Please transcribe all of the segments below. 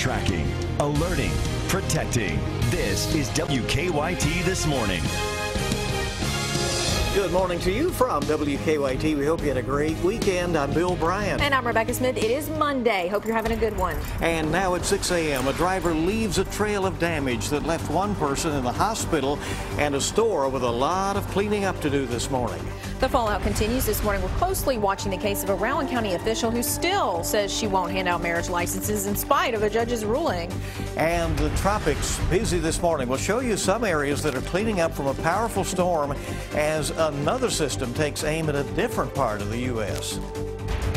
Tracking, alerting, protecting. This is WKYT This Morning. Good morning to you from WKYT. We hope you had a great weekend. I'm Bill Bryant. And I'm Rebecca Smith. It is Monday. Hope you're having a good one. And now at 6 a.m., a driver leaves a trail of damage that left one person in the hospital and a store with a lot of cleaning up to do this morning. The fallout continues this morning. We're closely watching the case of a Rowan County official who still says she won't hand out marriage licenses in spite of a judge's ruling. And the tropics busy this morning. We'll show you some areas that are cleaning up from a powerful storm as another system takes aim at a different part of the U.S.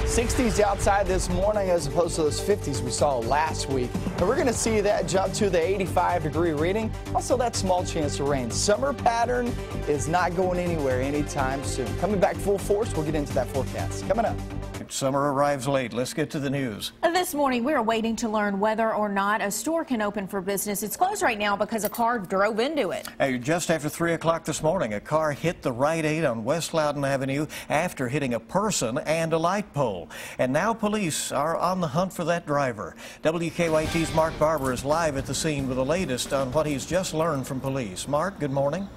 60s outside this morning as opposed to those 50s we saw last week. And we're going to see that jump to the 85-degree reading. Also, that small chance of rain. Summer pattern is not going anywhere anytime soon. Coming back full force, we'll get into that forecast. Coming up. Summer arrives late. Let's get to the news. This morning, we're waiting to learn whether or not a store can open for business. It's closed right now because a car drove into it. Just after 3 o'clock this morning, a car hit the Rite Aid on West Loudon Avenue after hitting a person and a light pole. And now police are on the hunt for that driver. WKYT's Mark Barber is live at the scene with the latest on what he's just learned from police. Mark, good morning.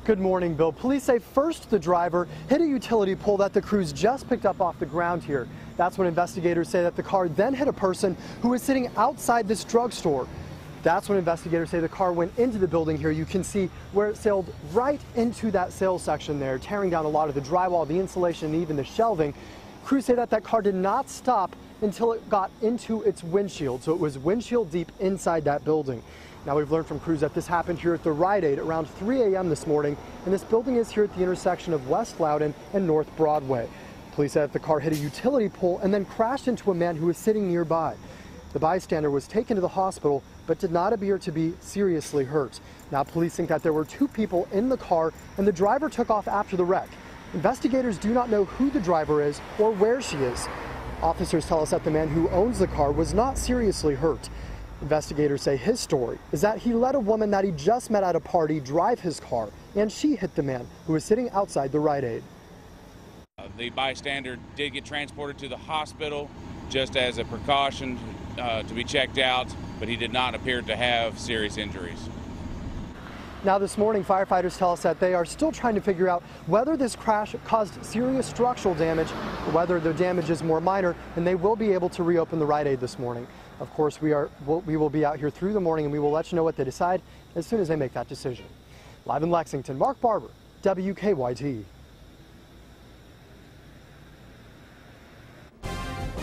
Good morning, Bill. Police say first the driver hit a utility pole that the crews just picked up off the ground here. That's when investigators say that the car then hit a person who was sitting outside this drugstore. That's when investigators say the car went into the building here. You can see where it sailed right into that sales section there, tearing down a lot of the drywall, the insulation, and even the shelving. Crews say that car did not stop until it got into its windshield. So it was windshield deep inside that building. Now, we've learned from crews that this happened here at the Rite Aid around 3 a.m. this morning, and this building is here at the intersection of West Loudon and North Broadway. Police said that the car hit a utility pole and then crashed into a man who was sitting nearby. The bystander was taken to the hospital but did not appear to be seriously hurt. Now, police think that there were two people in the car and the driver took off after the wreck. Investigators do not know who the driver is or where she is. Officers tell us that the man who owns the car was not seriously hurt. Investigators say his story is that he let a woman that he just met at a party drive his car, and she hit the man who was sitting outside the Rite Aid. The bystander did get transported to the hospital just as a precaution to be checked out, but he did not appear to have serious injuries. Now this morning, firefighters tell us that they are still trying to figure out whether this crash caused serious structural damage or whether the damage is more minor, and they will be able to reopen the Rite Aid this morning. Of course, we will be out here through the morning, and we will let you know what they decide as soon as they make that decision. Live in Lexington, Mark Barber, WKYT.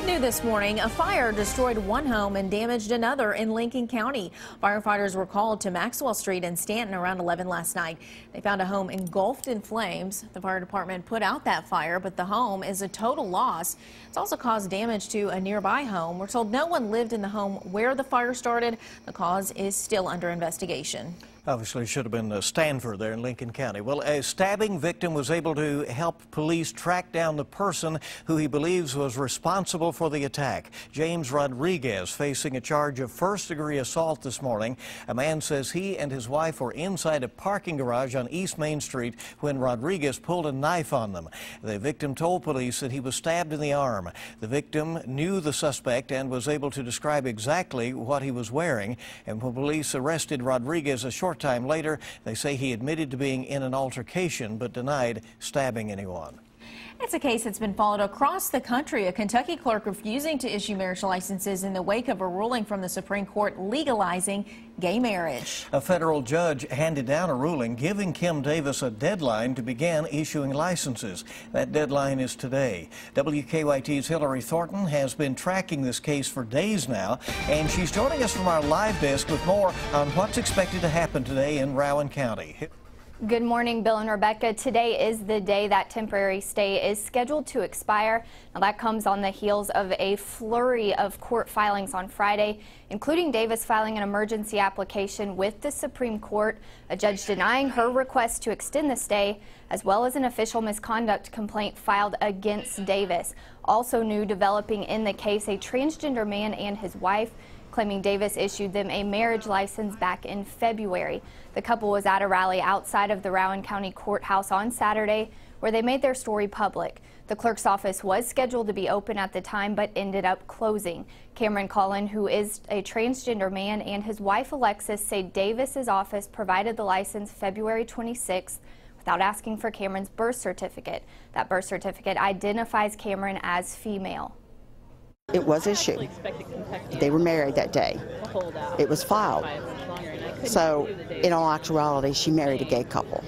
New this morning, a fire destroyed one home and damaged another in Lincoln County. Firefighters were called to Maxwell Street in Stanton around 11 last night. They found a home engulfed in flames. The fire department put out that fire, but the home is a total loss. It's also caused damage to a nearby home. We're told no one lived in the home where the fire started. The cause is still under investigation. Obviously, should have been Stanford there in Lincoln County. Well, a stabbing victim was able to help police track down the person who he believes was responsible for the attack. James Rodriguez facing a charge of first-degree assault this morning. A man says he and his wife were inside a parking garage on East Main Street when Rodriguez pulled a knife on them. The victim told police that he was stabbed in the arm. The victim knew the suspect and was able to describe exactly what he was wearing. And when police arrested Rodriguez a short time later, they say he admitted to being in an altercation but denied stabbing anyone. It's a case that's been followed across the country. A Kentucky clerk refusing to issue marriage licenses in the wake of a ruling from the Supreme Court legalizing gay marriage. A federal judge handed down a ruling giving Kim Davis a deadline to begin issuing licenses. That deadline is today. WKYT's Hillary Thornton has been tracking this case for days now, and she's joining us from our live desk with more on what's expected to happen today in Rowan County. Good morning, Bill and Rebecca. Today is the day that temporary stay is scheduled to expire. Now, that comes on the heels of a flurry of court filings on Friday, including Davis filing an emergency application with the Supreme Court, a judge denying her request to extend the stay, as well as an official misconduct complaint filed against Davis. Also new developing in the case, a transgender man and his wife claiming Davis issued them a marriage license back in February. The couple was at a rally outside of the Rowan County Courthouse on Saturday where they made their story public. The clerk's office was scheduled to be open at the time, but ended up closing. Cameron Cullen, who is a transgender man, and his wife Alexis say Davis's office provided the license February 26th without asking for Cameron's birth certificate. That birth certificate identifies Cameron as female. It was issued. They were married that day. It was filed. So, in all actuality, she married a gay couple.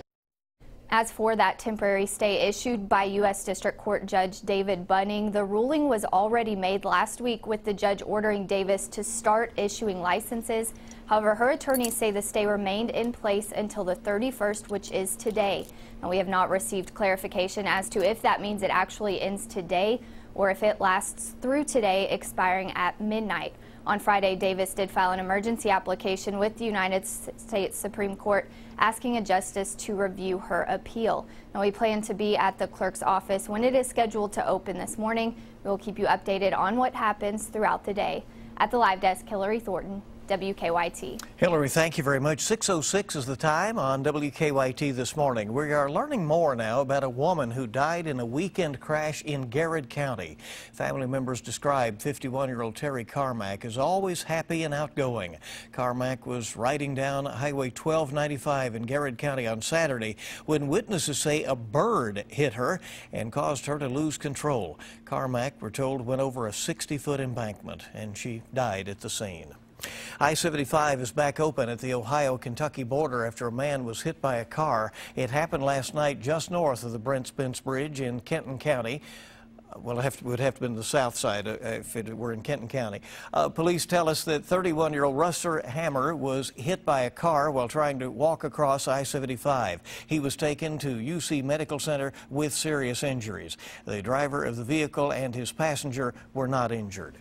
As for that temporary stay issued by U.S. District Court Judge David Bunning, the ruling was already made last week, with the judge ordering Davis to start issuing licenses. However, her attorneys say the stay remained in place until the 31st, which is today. And we have not received clarification as to if that means it actually ends today or if it lasts through today, expiring at midnight. On Friday, Davis did file an emergency application with the United States Supreme Court asking a justice to review her appeal. Now, we plan to be at the clerk's office when it is scheduled to open this morning. We will keep you updated on what happens throughout the day. At the live desk, Hillary Thornton, WKYT. Hillary, thank you very much. 6:06 is the time on WKYT this morning. We are learning more now about a woman who died in a weekend crash in Garrett County. Family members describe 51-year-old Terry Carmack as always happy and outgoing. Carmack was riding down Highway 1295 in Garrett County on Saturday when witnesses say a bird hit her and caused her to lose control. Carmack, we're told, went over a 60-foot embankment, and she died at the scene. I-75 is back open at the Ohio-Kentucky border after a man was hit by a car. It happened last night just north of the Brent Spence Bridge in Kenton County. Well, it would have to be on the south side if it were in Kenton County. Police tell us that 31-year-old Russell Hammer was hit by a car while trying to walk across I-75. He was taken to UC Medical Center with serious injuries. The driver of the vehicle and his passenger were not injured.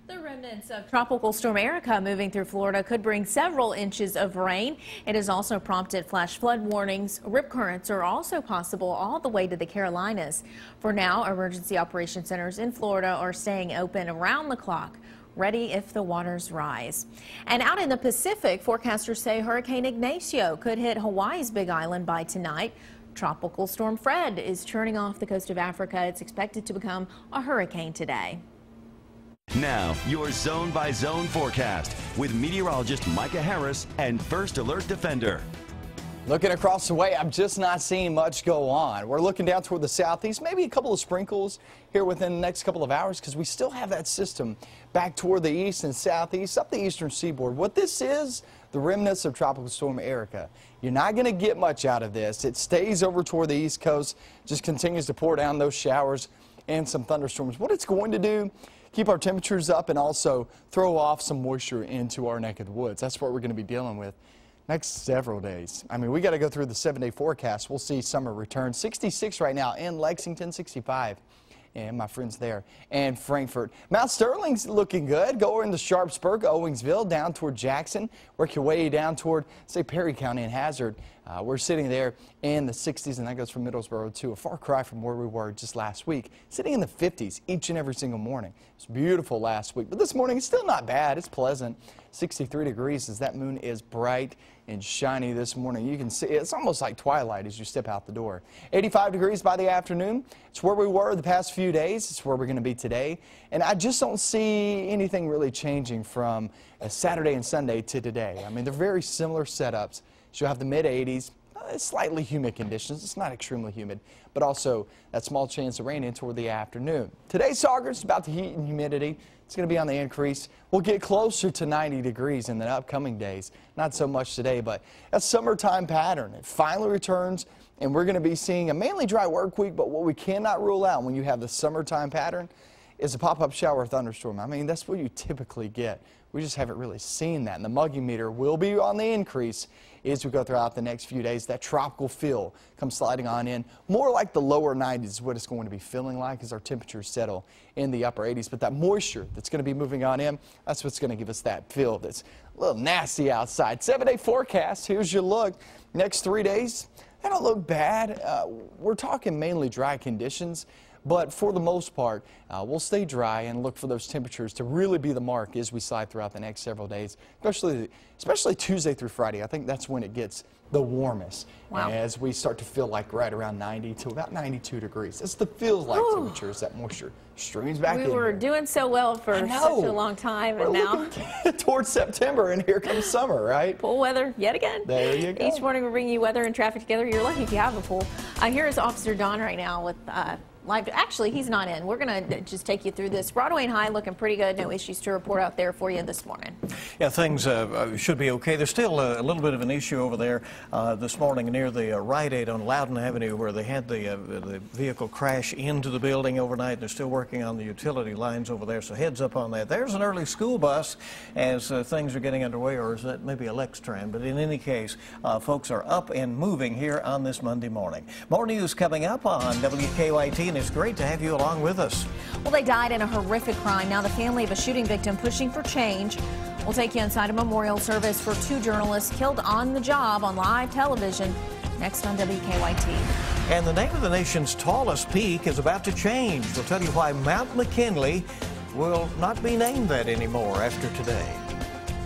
The remnants of Tropical Storm Erica moving through Florida could bring several inches of rain. It has also prompted flash flood warnings. Rip currents are also possible all the way to the Carolinas. For now, emergency operation centers in Florida are staying open around the clock, ready if the waters rise. And out in the Pacific, forecasters say Hurricane Ignacio could hit Hawaii's Big Island by tonight. Tropical Storm Fred is churning off the coast of Africa. It's expected to become a hurricane today. Now, your zone-by-zone forecast with meteorologist Micah Harris and First Alert Defender. Looking across the way, I'm just not seeing much go on. We're looking down toward the southeast, maybe a couple of sprinkles here within the next couple of hours because we still have that system back toward the east and southeast up the eastern seaboard. What this is, the remnants of Tropical Storm Erica. You're not going to get much out of this. It stays over toward the east coast, just continues to pour down those showers and some thunderstorms. What it's going to do, keep our temperatures up and also throw off some moisture into our neck of the woods. That's what we're going to be dealing with next several days. I mean, we got to go through the 7-day forecast. We'll see summer return. 66 right now in Lexington, 65. And my friends there and Frankfort. Mount Sterling's looking good. Go into Sharpsburg, Owingsville, down toward Jackson. Work your way down toward, say, Perry County and Hazard. We're sitting there in the 60s, and that goes from Middlesboro to a far cry from where we were just last week. Sitting in the 50s each and every single morning. It was beautiful last week, but this morning it's still not bad. It's pleasant. 63 degrees as that moon is bright and shiny this morning. You can see it's almost like twilight as you step out the door. 85 degrees by the afternoon. It's where we were the past few days. It's where we're going to be today. And I just don't see anything really changing from Saturday and Sunday to today. I mean, they're very similar setups. So you'll have the mid-80s, slightly humid conditions. It's not extremely humid, but also that small chance of rain in toward the afternoon. Today's Sauger's about the heat and humidity. It's going to be on the increase. We'll get closer to 90 degrees in the upcoming days. Not so much today, but that summertime pattern, it finally returns, and we're going to be seeing a mainly dry work week, but what we cannot rule out when you have the summertime pattern is a pop-up shower thunderstorm. I mean, that's what you typically get. We just haven't really seen that, and the mugging meter will be on the increase as we go throughout the next few days. That tropical feel comes sliding on in. More like the lower 90s is what it's going to be feeling like as our temperatures settle in the upper 80s. But that moisture that's going to be moving on in, that's what's going to give us that feel that's a little nasty outside. 7-day forecast, here's your look. Next 3 days, they don't look bad. We're talking mainly dry conditions. But for the most part, we'll stay dry and look for those temperatures to really be the mark as we slide throughout the next several days, especially Tuesday through Friday. I think that's when it gets the warmest. Wow. As we start to feel like right around 90 to about 92 degrees. It's the feels like temperatures, that moisture streams back in. We were doing so well for such a long time, and now towards September, and here comes summer, right? pool weather yet again. There you go. Each morning we're bringing you weather and traffic together. You're lucky if you have a pool. Here is Officer Don right now with live. Actually, he's not in. We're going to just take you through this. Broadway and High looking pretty good. No issues to report out there for you this morning. Yeah, things should be okay. There's still a little bit of an issue over there this morning near the Rite Aid on Loudon Avenue, where they had the vehicle crash into the building overnight. They're still working on the utility lines over there, so heads up on that. There's an early school bus as things are getting underway, or is that maybe a Lex-Tran? But in any case, folks are up and moving here on this Monday morning. More news coming up on WKYT, and it's great to have you along with us. Well, they died in a horrific crime. Now the family of a shooting victim pushing for change. We'll take you inside a memorial service for 2 journalists killed on the job on live television. Next on WKYT. And the name of the nation's tallest peak is about to change. We'll tell you why Mount McKinley will not be named that anymore after today.